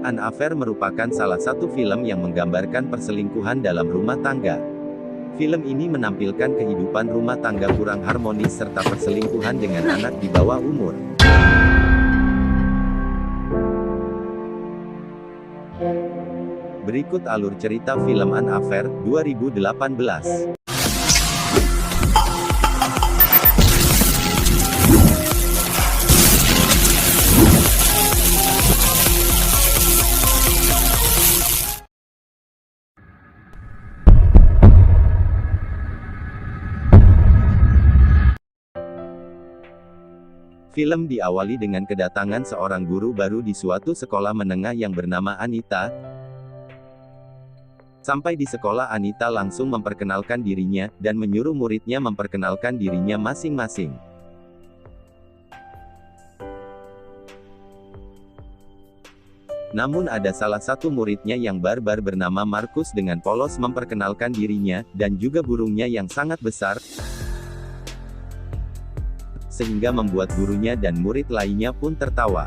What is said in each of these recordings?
An Affair merupakan salah satu film yang menggambarkan perselingkuhan dalam rumah tangga. Film ini menampilkan kehidupan rumah tangga kurang harmonis serta perselingkuhan dengan anak di bawah umur. Berikut alur cerita film An Affair, 2018. Film diawali dengan kedatangan seorang guru baru di suatu sekolah menengah yang bernama Anita. Sampai di sekolah, Anita langsung memperkenalkan dirinya, dan menyuruh muridnya memperkenalkan dirinya masing-masing. Namun ada salah satu muridnya yang barbar bernama Markus dengan polos memperkenalkan dirinya, dan juga burungnya yang sangat besar, sehingga membuat gurunya dan murid lainnya pun tertawa.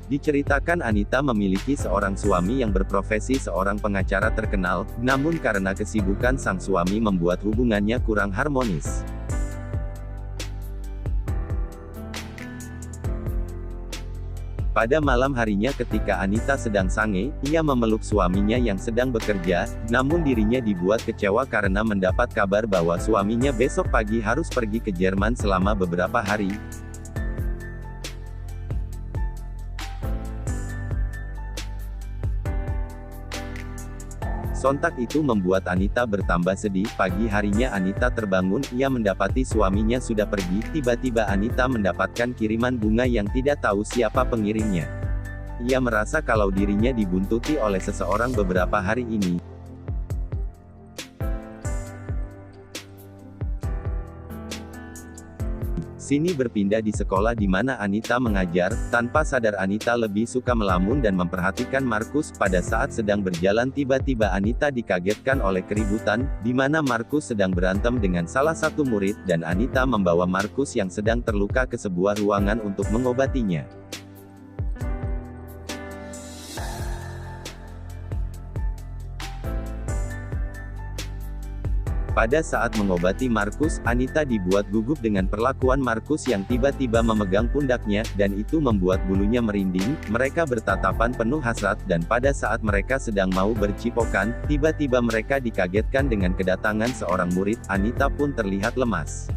Diceritakan Anita memiliki seorang suami yang berprofesi seorang pengacara terkenal, namun karena kesibukan sang suami membuat hubungannya kurang harmonis. Pada malam harinya ketika Anita sedang sange, ia memeluk suaminya yang sedang bekerja, namun dirinya dibuat kecewa karena mendapat kabar bahwa suaminya besok pagi harus pergi ke Jerman selama beberapa hari. Sontak itu membuat Anita bertambah sedih. Pagi harinya Anita terbangun, ia mendapati suaminya sudah pergi. Tiba-tiba Anita mendapatkan kiriman bunga yang tidak tahu siapa pengirimnya. Ia merasa kalau dirinya dibuntuti oleh seseorang beberapa hari ini. Sini berpindah di sekolah di mana Anita mengajar. Tanpa sadar Anita lebih suka melamun dan memperhatikan Markus. Pada saat sedang berjalan tiba-tiba Anita dikagetkan oleh keributan, di mana Markus sedang berantem dengan salah satu murid, dan Anita membawa Markus yang sedang terluka ke sebuah ruangan untuk mengobatinya. Pada saat mengobati Markus, Anita dibuat gugup dengan perlakuan Markus yang tiba-tiba memegang pundaknya, dan itu membuat bulunya merinding. Mereka bertatapan penuh hasrat, dan pada saat mereka sedang mau bercipokan, tiba-tiba mereka dikagetkan dengan kedatangan seorang murid. Anita pun terlihat lemas.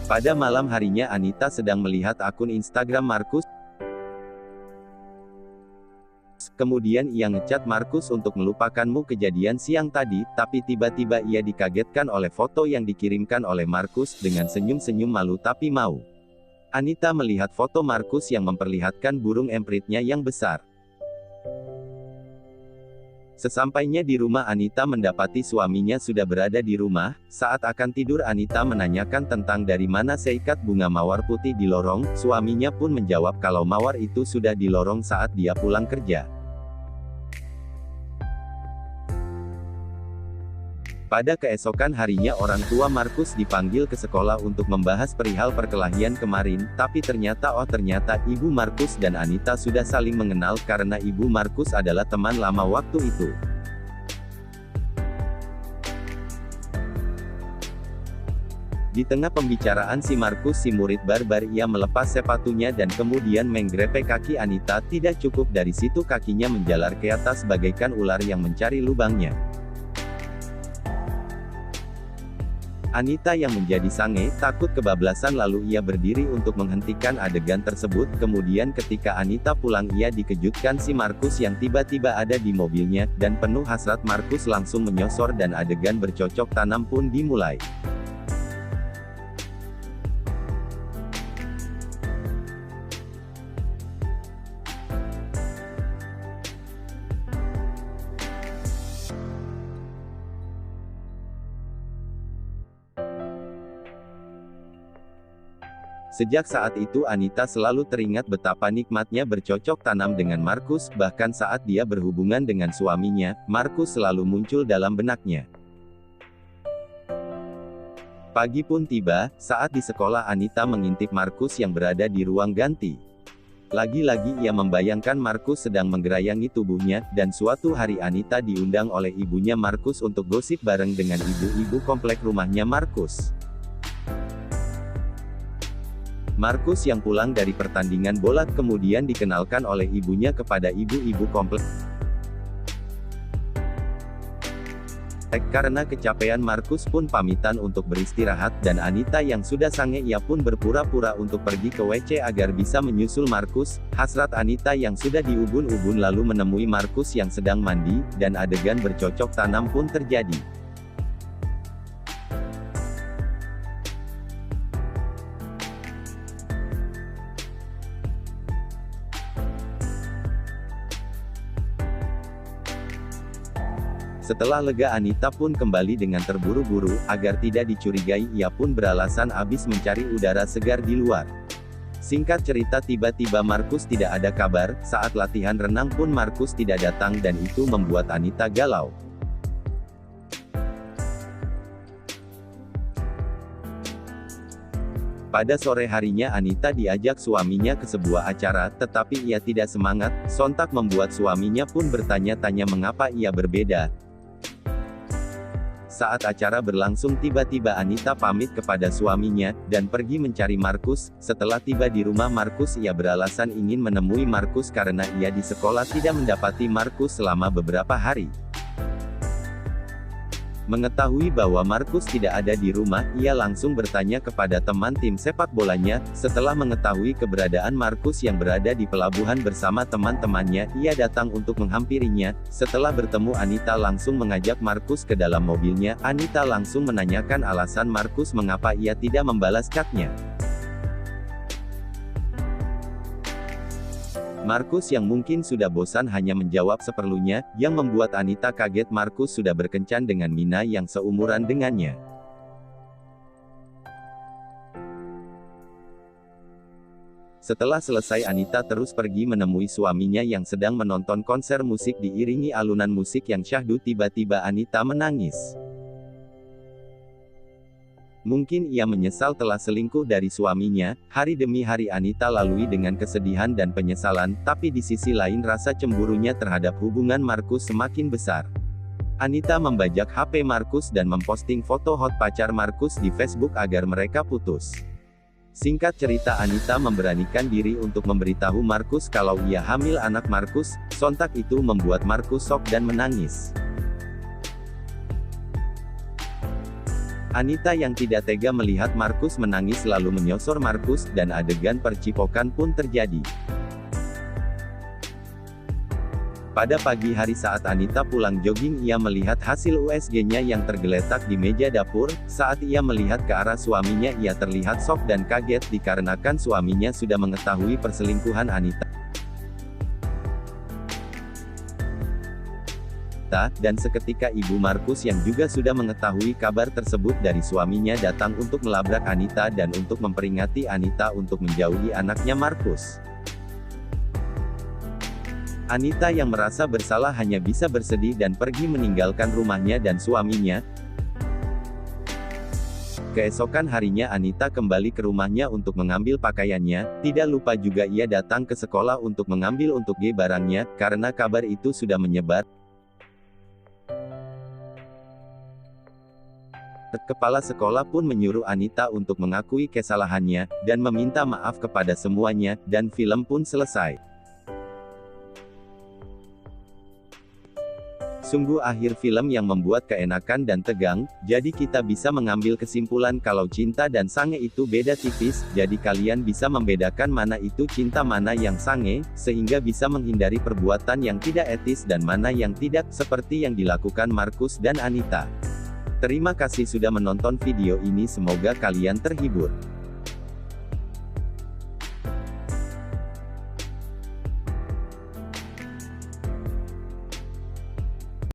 Pada malam harinya Anita sedang melihat akun Instagram Markus. Kemudian ia ngechat Markus untuk melupakanmu kejadian siang tadi, tapi tiba-tiba ia dikagetkan oleh foto yang dikirimkan oleh Markus, dengan senyum-senyum malu tapi mau. Anita melihat foto Markus yang memperlihatkan burung empritnya yang besar. Sesampainya di rumah Anita mendapati suaminya sudah berada di rumah. Saat akan tidur Anita menanyakan tentang dari mana seikat bunga mawar putih di lorong. Suaminya pun menjawab kalau mawar itu sudah di lorong saat dia pulang kerja. Pada keesokan harinya orang tua Markus dipanggil ke sekolah untuk membahas perihal perkelahian kemarin, tapi ternyata ibu Markus dan Anita sudah saling mengenal karena ibu Markus adalah teman lama waktu itu. Di tengah pembicaraan si Markus, si murid barbar, ia melepas sepatunya dan kemudian menggrepe kaki Anita. Tidak cukup dari situ, kakinya menjalar ke atas bagaikan ular yang mencari lubangnya. Anita yang menjadi sange, takut kebablasan lalu ia berdiri untuk menghentikan adegan tersebut. Kemudian ketika Anita pulang ia dikejutkan si Markus yang tiba-tiba ada di mobilnya, dan penuh hasrat Markus langsung menyosor dan adegan bercocok tanam pun dimulai. Sejak saat itu Anita selalu teringat betapa nikmatnya bercocok tanam dengan Markus, bahkan saat dia berhubungan dengan suaminya, Markus selalu muncul dalam benaknya. Pagi pun tiba, saat di sekolah Anita mengintip Markus yang berada di ruang ganti. Lagi-lagi ia membayangkan Markus sedang menggerayangi tubuhnya, dan suatu hari Anita diundang oleh ibunya Markus untuk gosip bareng dengan ibu-ibu komplek rumahnya Markus. Markus yang pulang dari pertandingan bola kemudian dikenalkan oleh ibunya kepada ibu-ibu komplek. Karena kecapean Markus pun pamitan untuk beristirahat, dan Anita yang sudah sange ia pun berpura-pura untuk pergi ke WC agar bisa menyusul Markus. Hasrat Anita yang sudah diubun-ubun lalu menemui Markus yang sedang mandi, dan adegan bercocok tanam pun terjadi. Setelah lega Anita pun kembali dengan terburu-buru, agar tidak dicurigai ia pun beralasan habis mencari udara segar di luar. Singkat cerita tiba-tiba Markus tidak ada kabar, saat latihan renang pun Markus tidak datang dan itu membuat Anita galau. Pada sore harinya Anita diajak suaminya ke sebuah acara, tetapi ia tidak semangat, sontak membuat suaminya pun bertanya-tanya mengapa ia berbeda. Saat acara berlangsung tiba-tiba Anita pamit kepada suaminya, dan pergi mencari Markus. Setelah tiba di rumah Markus ia beralasan ingin menemui Markus karena ia di sekolah tidak mendapati Markus selama beberapa hari. Mengetahui bahwa Markus tidak ada di rumah, ia langsung bertanya kepada teman tim sepak bolanya. Setelah mengetahui keberadaan Markus yang berada di pelabuhan bersama teman-temannya, ia datang untuk menghampirinya. Setelah bertemu Anita langsung mengajak Markus ke dalam mobilnya. Anita langsung menanyakan alasan Markus mengapa ia tidak membalas chatnya. Markus yang mungkin sudah bosan hanya menjawab seperlunya, yang membuat Anita kaget Markus sudah berkencan dengan Mina yang seumuran dengannya. Setelah selesai Anita terus pergi menemui suaminya yang sedang menonton konser musik diiringi alunan musik yang syahdu. Tiba-tiba Anita menangis. Mungkin ia menyesal telah selingkuh dari suaminya. Hari demi hari Anita lalui dengan kesedihan dan penyesalan, tapi di sisi lain rasa cemburunya terhadap hubungan Markus semakin besar. Anita membajak HP Markus dan memposting foto hot pacar Markus di Facebook agar mereka putus. Singkat cerita Anita memberanikan diri untuk memberitahu Markus kalau ia hamil anak Markus. Sontak itu membuat Markus shock dan menangis. Anita yang tidak tega melihat Markus menangis lalu menyosor Markus, dan adegan percipokan pun terjadi. Pada pagi hari saat Anita pulang jogging ia melihat hasil USG-nya yang tergeletak di meja dapur. Saat ia melihat ke arah suaminya ia terlihat shock dan kaget dikarenakan suaminya sudah mengetahui perselingkuhan Anita. Dan seketika ibu Markus yang juga sudah mengetahui kabar tersebut dari suaminya datang untuk melabrak Anita dan untuk memperingati Anita untuk menjauhi anaknya Markus. Anita yang merasa bersalah hanya bisa bersedih dan pergi meninggalkan rumahnya dan suaminya. Keesokan harinya Anita kembali ke rumahnya untuk mengambil pakaiannya. Tidak lupa juga ia datang ke sekolah untuk mengambil untuk barangnya, karena kabar itu sudah menyebar. Kepala sekolah pun menyuruh Anita untuk mengakui kesalahannya, dan meminta maaf kepada semuanya, dan film pun selesai. Sungguh akhir film yang membuat keenakan dan tegang, jadi kita bisa mengambil kesimpulan kalau cinta dan sange itu beda tipis, jadi kalian bisa membedakan mana itu cinta mana yang sange, sehingga bisa menghindari perbuatan yang tidak etis dan mana yang tidak, seperti yang dilakukan Markus dan Anita. Terima kasih sudah menonton video ini, semoga kalian terhibur.